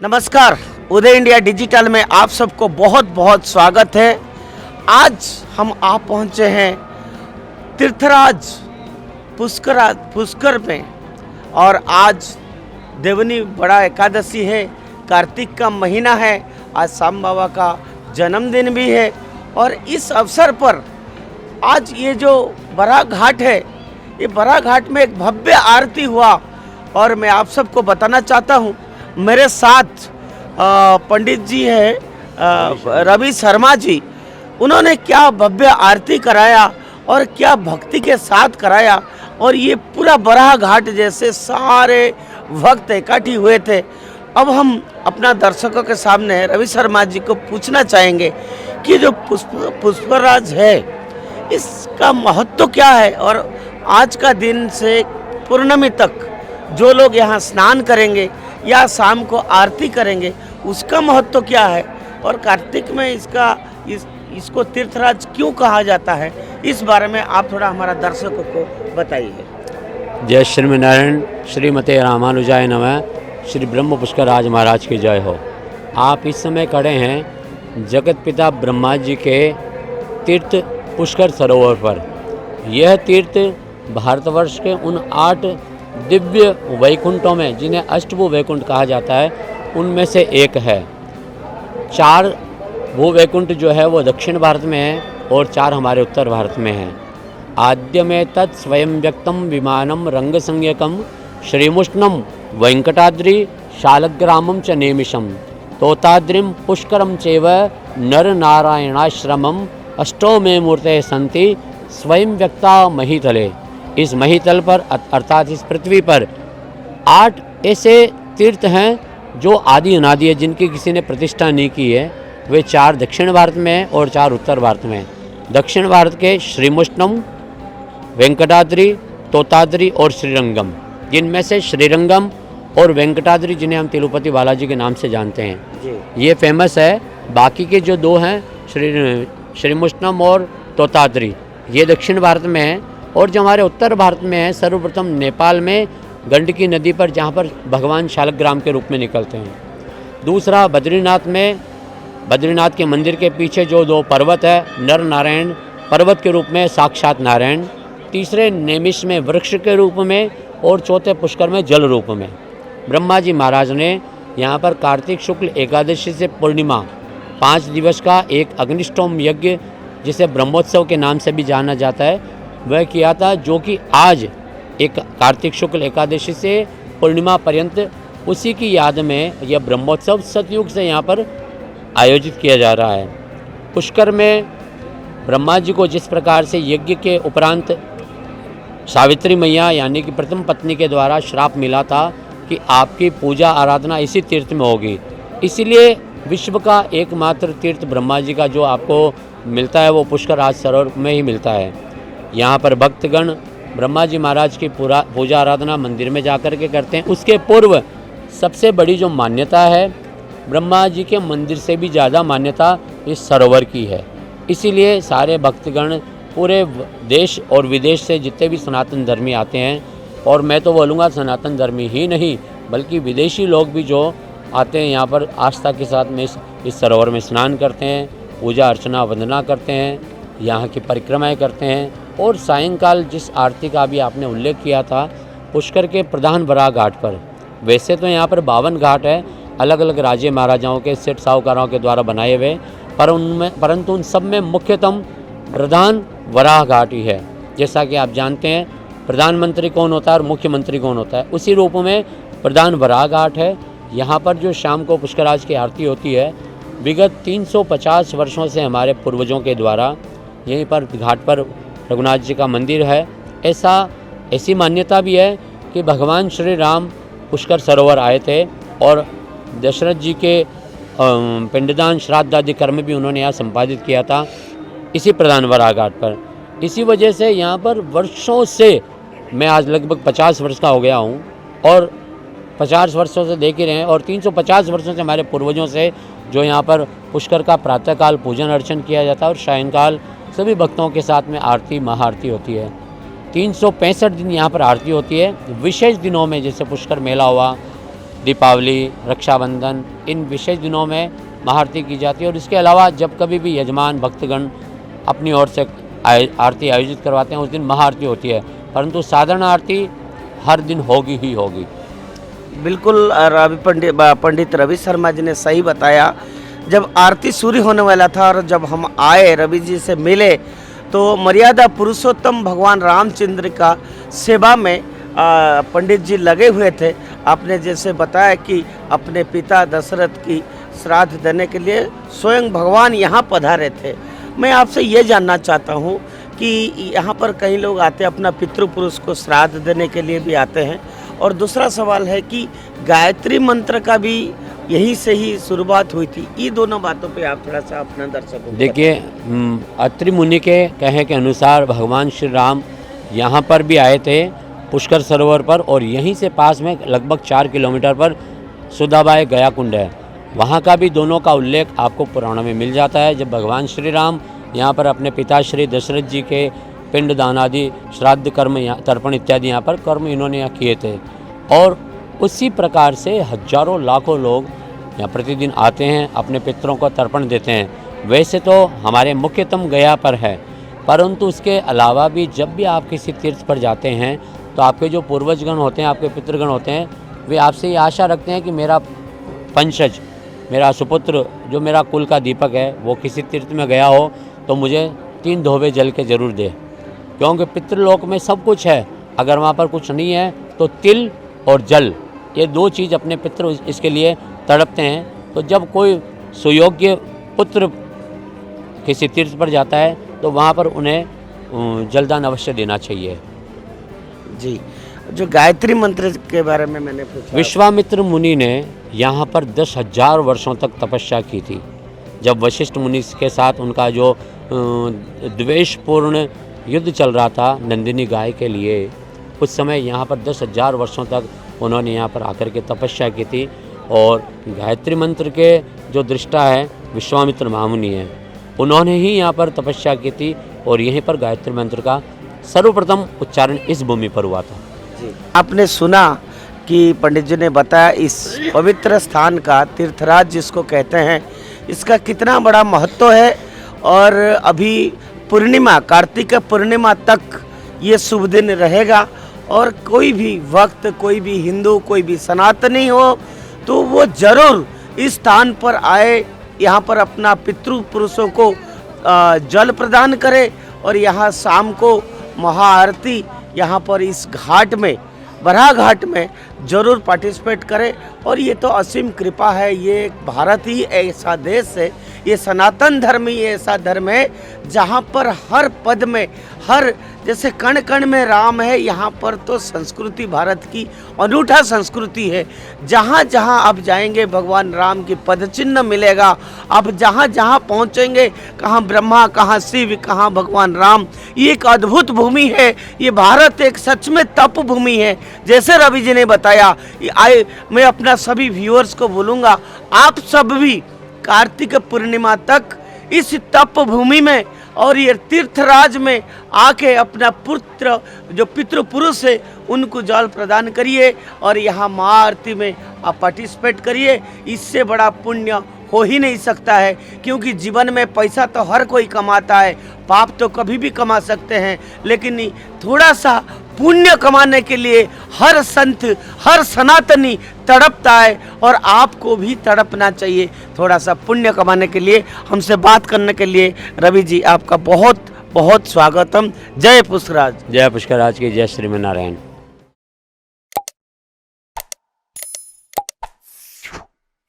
नमस्कार, उदय India digital में आप सबको बहुत बहुत स्वागत है। आज हम आ पहुंचे हैं तीर्थराज पुष्कर में और आज देवनी बड़ा एकादशी है, कार्तिक का महीना है, आज साम बाबा का जन्मदिन भी है और इस अवसर पर आज ये जो बड़ा घाट है, ये बड़ा घाट में एक भव्य आरती हुआ और मैं आप सबको बताना चाहता हूँ। मेरे साथ पंडित जी हैं रवि शर्मा जी, उन्होंने क्या भव्य आरती कराया और क्या भक्ति के साथ कराया और ये पूरा बराह घाट जैसे सारे भक्त इकट्ठे हुए थे। अब हम अपना दर्शकों के सामने रवि शर्मा जी को पूछना चाहेंगे कि जो पुष्पराज है इसका महत्व क्या है और आज का दिन से पूर्णिमा तक जो लोग यहाँ स्नान करेंगे या शाम को आरती करेंगे उसका महत्व क्या है और कार्तिक में इसको तीर्थराज क्यों कहा जाता है, इस बारे में आप थोड़ा हमारा दर्शकों को बताइए। जय श्री नारायण, श्रीमते रामानुजाय नमः। श्री ब्रह्म पुष्कर राज महाराज की जय हो। आप इस समय खड़े हैं जगत पिता ब्रह्मा जी के तीर्थ पुष्कर सरोवर पर। यह तीर्थ भारतवर्ष के उन 8 दिव्य वैकुंठों में, जिन्हें अष्टभु वैकुंठ कहा जाता है, उनमें से एक है। 4 भू वैकुंठ जो है वो दक्षिण भारत में है और 4 हमारे उत्तर भारत में हैं। आद्य में तत् स्वयं व्यक्तम विमानम रंग संज्ञकम श्रीमुष्णम वेंकटाद्रि शालग्रामम च नेमिषम तोताद्रिम पुष्करम चैव नर नारायणाश्रमम अष्टो में मूर्ते संति स्वयं व्यक्ता महीतले। इस महीतल पर अर्थात इस पृथ्वी पर 8 ऐसे तीर्थ हैं जो आदि अनादि है, जिनकी किसी ने प्रतिष्ठा नहीं की है। वे 4 दक्षिण भारत में हैं और 4 उत्तर भारत में हैं। दक्षिण भारत के श्रीमुष्णम, वेंकटाद्रि, तोताद्रि और श्रीरंगम, जिनमें से श्रीरंगम और वेंकटाद्रि, जिन्हें हम तिरुपति बालाजी के नाम से जानते हैं, ये फेमस है। बाकी के जो 2 हैं श्रीमुष्णम और तोताद्रि, ये दक्षिण भारत में हैं। और जो हमारे उत्तर भारत में है, सर्वप्रथम नेपाल में गंडकी नदी पर, जहाँ पर भगवान शालग्राम के रूप में निकलते हैं। दूसरा बद्रीनाथ में, बद्रीनाथ के मंदिर के पीछे जो 2 पर्वत है, नर नारायण पर्वत के रूप में साक्षात नारायण। तीसरे नेमिष में वृक्ष के रूप में और चौथे पुष्कर में जल रूप में। ब्रह्मा जी महाराज ने यहाँ पर कार्तिक शुक्ल एकादशी से पूर्णिमा 5 दिवस का एक अग्निष्टोम यज्ञ, जिसे ब्रह्मोत्सव के नाम से भी जाना जाता है, वह किया था, जो कि आज एक कार्तिक शुक्ल एकादशी से पूर्णिमा पर्यंत उसी की याद में यह ब्रह्मोत्सव सतयुग से यहाँ पर आयोजित किया जा रहा है। पुष्कर में ब्रह्मा जी को जिस प्रकार से यज्ञ के उपरांत सावित्री मैया यानी कि प्रथम पत्नी के द्वारा श्राप मिला था कि आपकी पूजा आराधना इसी तीर्थ में होगी, इसीलिए विश्व का एकमात्र तीर्थ ब्रह्मा जी का जो आपको मिलता है वो पुष्कर राज सरोवर में ही मिलता है। यहाँ पर भक्तगण ब्रह्मा जी महाराज की पूजा आराधना मंदिर में जाकर के करते हैं। उसके पूर्व सबसे बड़ी जो मान्यता है, ब्रह्मा जी के मंदिर से भी ज़्यादा मान्यता इस सरोवर की है। इसीलिए सारे भक्तगण पूरे देश और विदेश से जितने भी सनातन धर्मी आते हैं, और मैं तो बोलूँगा सनातन धर्मी ही नहीं बल्कि विदेशी लोग भी जो आते हैं, यहाँ पर आस्था के साथ में इस सरोवर में स्नान करते हैं, पूजा अर्चना वंदना करते हैं, यहाँ की परिक्रमाएँ करते हैं। और सायंकाल जिस आरती का भी आपने उल्लेख किया था, पुष्कर के प्रधान बराह घाट पर, वैसे तो यहाँ पर 52 घाट है अलग अलग राज्य महाराजाओं के सेठ साहूकारों के द्वारा बनाए हुए, परंतु उन सब में मुख्यतम प्रधान वराह घाट ही है। जैसा कि आप जानते हैं प्रधानमंत्री कौन होता है और मुख्यमंत्री कौन होता है, उसी रूप में प्रधान वराह घाट है। यहाँ पर जो शाम को पुष्कराज की आरती होती है, विगत 350 वर्षों से हमारे पूर्वजों के द्वारा यहीं पर घाट पर रघुनाथ जी का मंदिर है। ऐसी मान्यता भी है कि भगवान श्री राम पुष्कर सरोवर आए थे और दशरथ जी के पिंडदान श्राद्ध आदि कर्म भी उन्होंने यहाँ संपादित किया था इसी प्रधान वराह घाट पर। इसी वजह से यहाँ पर वर्षों से, मैं आज लगभग 50 वर्ष का हो गया हूँ और 50 वर्षों से देख ही रहे हैं, और 350 वर्षों से हमारे पूर्वजों से जो यहाँ पर पुष्कर का प्रातःकाल पूजन अर्चन किया जाता है और सायंकाल सभी भक्तों के साथ में आरती महाआरती होती है। 365 दिन यहाँ पर आरती होती है। विशेष दिनों में जैसे पुष्कर मेला हुआ दीपावली, रक्षाबंधन, इन विशेष दिनों में महाआरती की जाती है। और इसके अलावा जब कभी भी यजमान भक्तगण अपनी ओर से आरती आयोजित करवाते हैं, उस दिन महाआरती होती है, परंतु साधारण आरती हर दिन होगी ही होगी। बिल्कुल पंडित रवि शर्मा जी ने सही बताया। जब आरती शुरू होने वाला था और जब हम आए, रवि जी से मिले, तो मर्यादा पुरुषोत्तम भगवान रामचंद्र का सेवा में पंडित जी लगे हुए थे। आपने जैसे बताया कि अपने पिता दशरथ की श्राद्ध देने के लिए स्वयं भगवान यहाँ पधारे थे। मैं आपसे ये जानना चाहता हूँ कि यहाँ पर कई लोग आते हैं, अपना पितृपुरुष को श्राद्ध देने के लिए भी आते हैं, और दूसरा सवाल है कि गायत्री मंत्र का भी यहीं से ही शुरुआत हुई थी। ये दोनों बातों पे आप थोड़ा सा अपना दर्शकों को देखिए, अत्रि मुनि के कहे के अनुसार भगवान श्री राम यहाँ पर भी आए थे पुष्कर सरोवर पर, और यहीं से पास में लगभग 4 किलोमीटर पर सुदाबाई गया कुंड है, वहाँ का भी दोनों का उल्लेख आपको पुराणों में मिल जाता है। जब भगवान श्री राम यहाँ पर अपने पिता श्री दशरथ जी के पिंड दान आदि श्राद्ध कर्म, तर्पण इत्यादि यहाँ पर कर्म इन्होंने यहाँ किए थे, और उसी प्रकार से हजारों लाखों लोग यहाँ प्रतिदिन आते हैं, अपने पितरों को तर्पण देते हैं। वैसे तो हमारे मुख्यतम गया पर है, परंतु उसके अलावा भी जब भी आप किसी तीर्थ पर जाते हैं तो आपके जो पूर्वजगण होते हैं, आपके पितृगण होते हैं, वे आपसे ये आशा रखते हैं कि मेरा पंचज, मेरा सुपुत्र, जो मेरा कुल का दीपक है, वो किसी तीर्थ में गया हो तो मुझे 3 धोवे जल के ज़रूर दे, क्योंकि पितृलोक में सब कुछ है। अगर वहाँ पर कुछ नहीं है तो तिल और जल, ये 2 चीज़ अपने पितृ इसके लिए तड़पते हैं। तो जब कोई सुयोग्य पुत्र किसी तीर्थ पर जाता है तो वहाँ पर उन्हें जलदान अवश्य देना चाहिए। जी, जो गायत्री मंत्र के बारे में मैंने पूछा, विश्वामित्र मुनि ने यहाँ पर 10,000 वर्षों तक तपस्या की थी। जब वशिष्ठ मुनि के साथ उनका जो द्वेषपूर्ण युद्ध चल रहा था नंदिनी गाय के लिए, उस समय यहाँ पर 10,000 वर्षों तक उन्होंने यहाँ पर आकर के तपस्या की थी। और गायत्री मंत्र के जो दृष्टा है विश्वामित्र महामुनि हैं, उन्होंने ही यहाँ पर तपस्या की थी, और यहीं पर गायत्री मंत्र का सर्वप्रथम उच्चारण इस भूमि पर हुआ था। जी, आपने सुना कि पंडित जी ने बताया इस पवित्र स्थान का, तीर्थराज जिसको कहते हैं, इसका कितना बड़ा महत्व है। और अभी पूर्णिमा, कार्तिक पूर्णिमा तक ये शुभ दिन रहेगा, और कोई भी भक्त, कोई भी हिंदू, कोई भी सनातनी हो तो वो जरूर इस स्थान पर आए, यहाँ पर अपना पितृपुरुषों को जल प्रदान करे, और यहाँ शाम को महाआरती यहाँ पर इस घाट में, बरहा घाट में जरूर पार्टिसिपेट करें। और ये तो असीम कृपा है, ये भारत ही ऐसा देश है, ये सनातन धर्म ही ऐसा धर्म है जहाँ पर हर पद में, हर जैसे कण कण में राम है, यहाँ पर तो संस्कृति भारत की अनूठा संस्कृति है। जहाँ जहाँ आप जाएंगे भगवान राम की पद चिन्ह मिलेगा। आप जहाँ जहाँ पहुँचेंगे, कहाँ ब्रह्मा, कहाँ शिव, कहाँ भगवान राम, ये एक अद्भुत भूमि है। ये भारत एक सच में तप भूमि है। जैसे रवि जी ने बताया, मैं अपना सभी व्यूअर्स को बोलूँगा, आप सब भी कार्तिक पूर्णिमा तक इस तप भूमि में और ये तीर्थराज में आके अपना पुत्र, जो पितृपुरुष है, उनको जल प्रदान करिए, और यहाँ महाआरती में आप पार्टिसिपेट करिए। इससे बड़ा पुण्य हो ही नहीं सकता है, क्योंकि जीवन में पैसा तो हर कोई कमाता है, पाप तो कभी भी कमा सकते हैं, लेकिन थोड़ा सा पुण्य कमाने के लिए हर संत, हर सनातनी तड़पता है, और आपको भी तड़पना चाहिए थोड़ा सा पुण्य कमाने के लिए। हमसे बात करने के लिए रवि जी, आपका बहुत बहुत स्वागतम। जय पुष्कराज। जय पुष्कराज की जय श्रीमन नारायण।